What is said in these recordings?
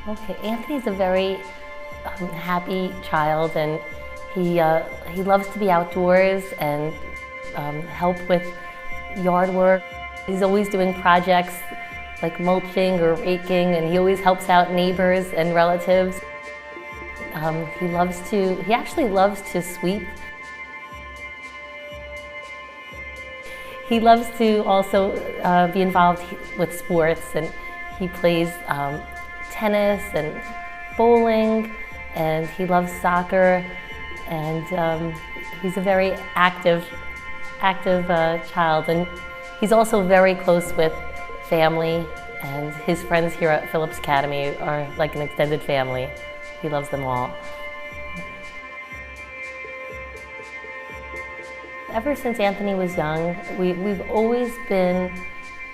Okay, Anthony's a very happy child, and he loves to be outdoors and help with yard work. He's always doing projects like mulching or raking, and he always helps out neighbors and relatives. He actually loves to sweep. He loves to also be involved with sports, and he plays tennis and bowling, and he loves soccer, and he's a very active child, and he's also very close with family, and his friends here at Phillips Academy are like an extended family. He loves them all. Ever since Anthony was young, we've always been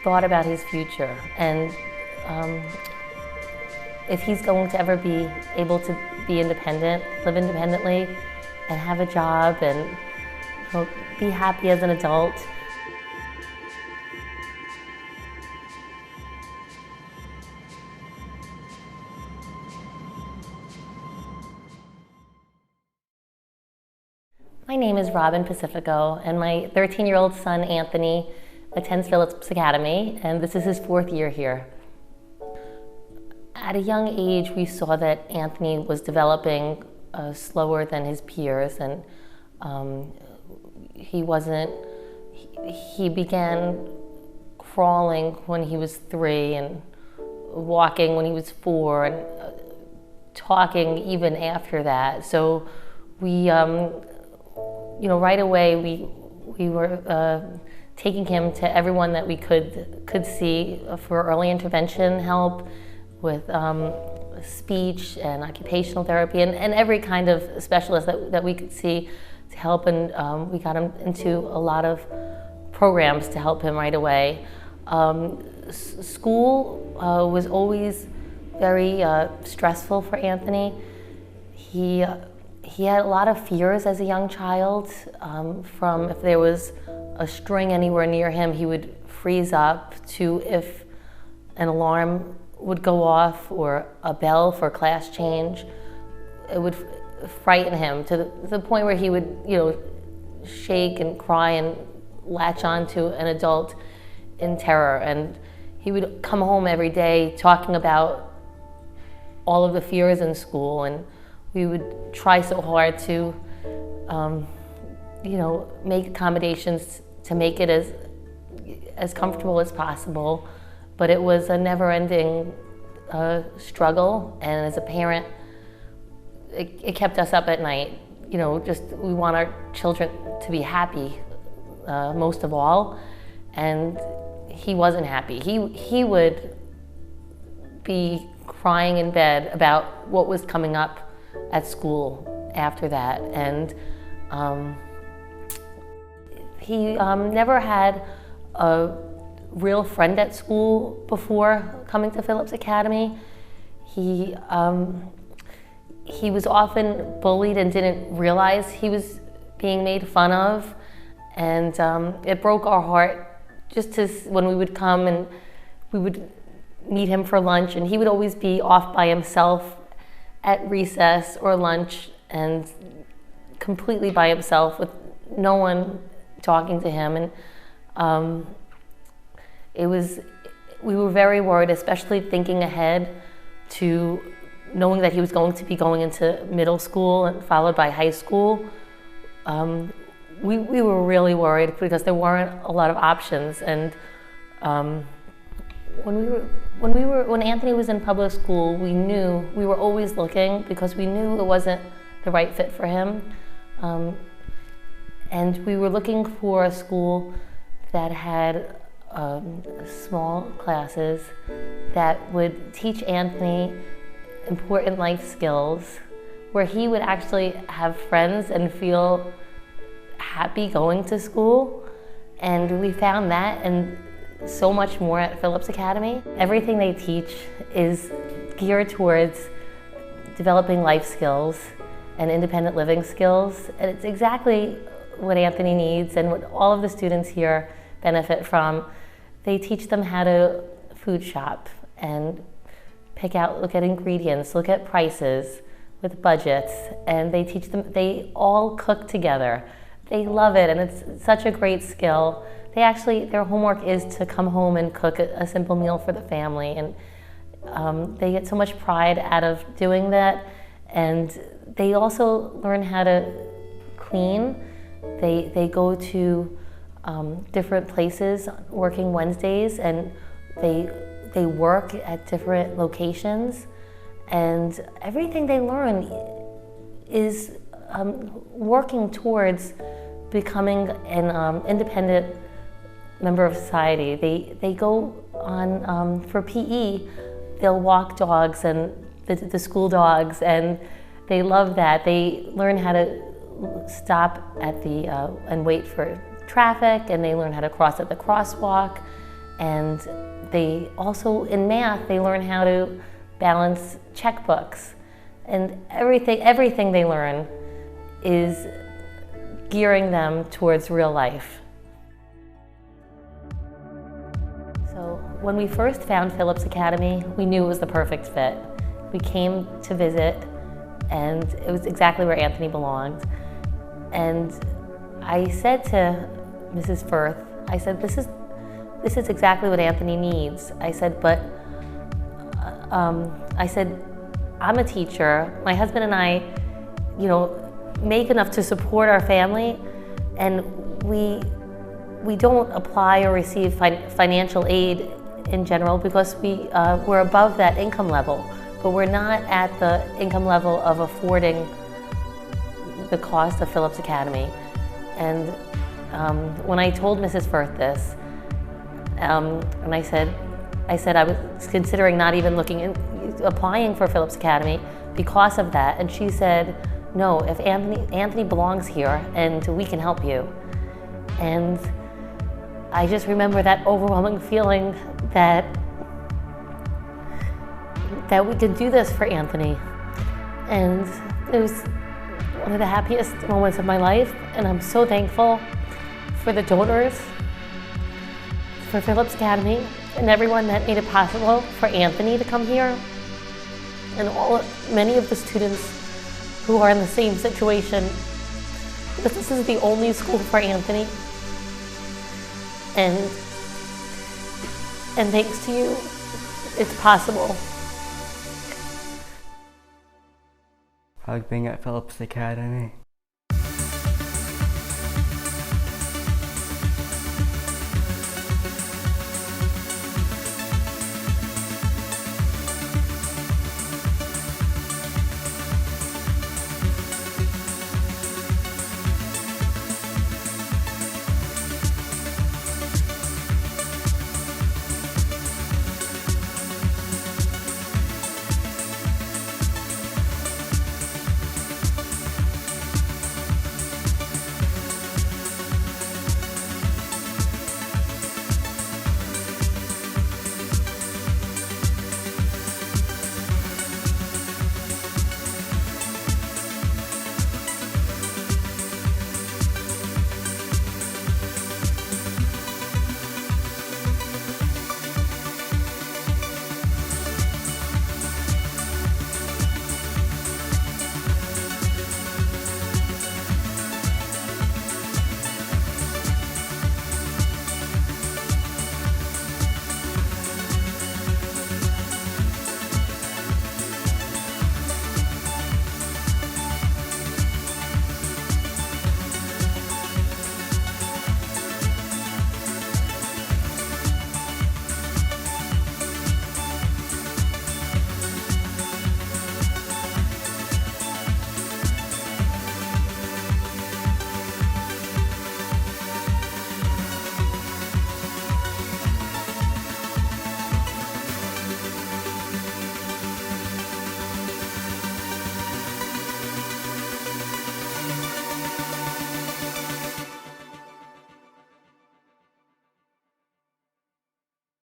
thought about his future, and if he's going to ever be able to be independent, live independently, and have a job, and be happy as an adult. My name is Robin Pacifico, and my 13-year-old son Anthony attends Phillips Academy, and this is his 4th year here. At a young age, we saw that Anthony was developing slower than his peers, and he began crawling when he was 3, and walking when he was 4, and talking even after that. So we, right away, we were taking him to everyone that we could see for early intervention help with speech and occupational therapy, and every kind of specialist that we could see to help, and we got him into a lot of programs to help him right away. School was always very stressful for Anthony. He had a lot of fears as a young child, from if there was a string anywhere near him, he would freeze up, to if an alarm would go off or a bell for class change, it would frighten him to the point where he would, shake and cry and latch on to an adult in terror. And he would come home every day talking about all of the fears in school, and we would try so hard to, make accommodations to make it as comfortable as possible. But it was a never-ending struggle, and as a parent, it kept us up at night. We want our children to be happy, most of all, and he wasn't happy. He would be crying in bed about what was coming up at school after that, and he never had a real friend at school before coming to Phillips Academy. He was often bullied and didn't realize he was being made fun of, and it broke our heart just when we would come and we would meet him for lunch, and he would always be off by himself at recess or lunch, and completely by himself with no one talking to him. And we were very worried, especially thinking ahead to knowing that he was going to be going into middle school and followed by high school. We were really worried because there weren't a lot of options. And when Anthony was in public school, we were always looking, because we knew it wasn't the right fit for him. And we were looking for a school that had small classes that would teach Anthony important life skills, where he would actually have friends and feel happy going to school. And we found that and so much more at Phillips Academy. Everything they teach is geared towards developing life skills and independent living skills, and it's exactly what Anthony needs and what all of the students here benefit from. They teach them how to food shop and look at ingredients, look at prices with budgets, and they teach them, they all cook together. They love it, and it's such a great skill. Their homework is to come home and cook a simple meal for the family, and they get so much pride out of doing that. And they also learn how to clean. They go to different places working Wednesdays, and they work at different locations, and everything they learn is working towards becoming an independent member of society. They go on, for PE, they'll walk dogs and the school dogs, and they love that. They learn how to stop at and wait for traffic, and they learn how to cross at the crosswalk. And they also, in math, they learn how to balance checkbooks. And everything they learn is gearing them towards real life. So when we first found Phillips Academy, we knew it was the perfect fit. We came to visit, and it was exactly where Anthony belonged. And I said to Mrs. Firth, I said, this is exactly what Anthony needs. I said, but I'm a teacher. My husband and I, make enough to support our family, and we don't apply or receive financial aid in general because we're above that income level, but we're not at the income level of affording the cost of Phillips Academy. And when I told Mrs. Firth this, and I said I was considering not even applying for Phillips Academy because of that, and she said, no, if Anthony belongs here, and we can help you. And I just remember that overwhelming feeling that we could do this for Anthony. And it was one of the happiest moments of my life, and I'm so thankful for the donors, for Phillips Academy, and everyone that made it possible for Anthony to come here, and many of the students who are in the same situation, because this is the only school for Anthony. And thanks to you, it's possible. I like being at Phillips Academy.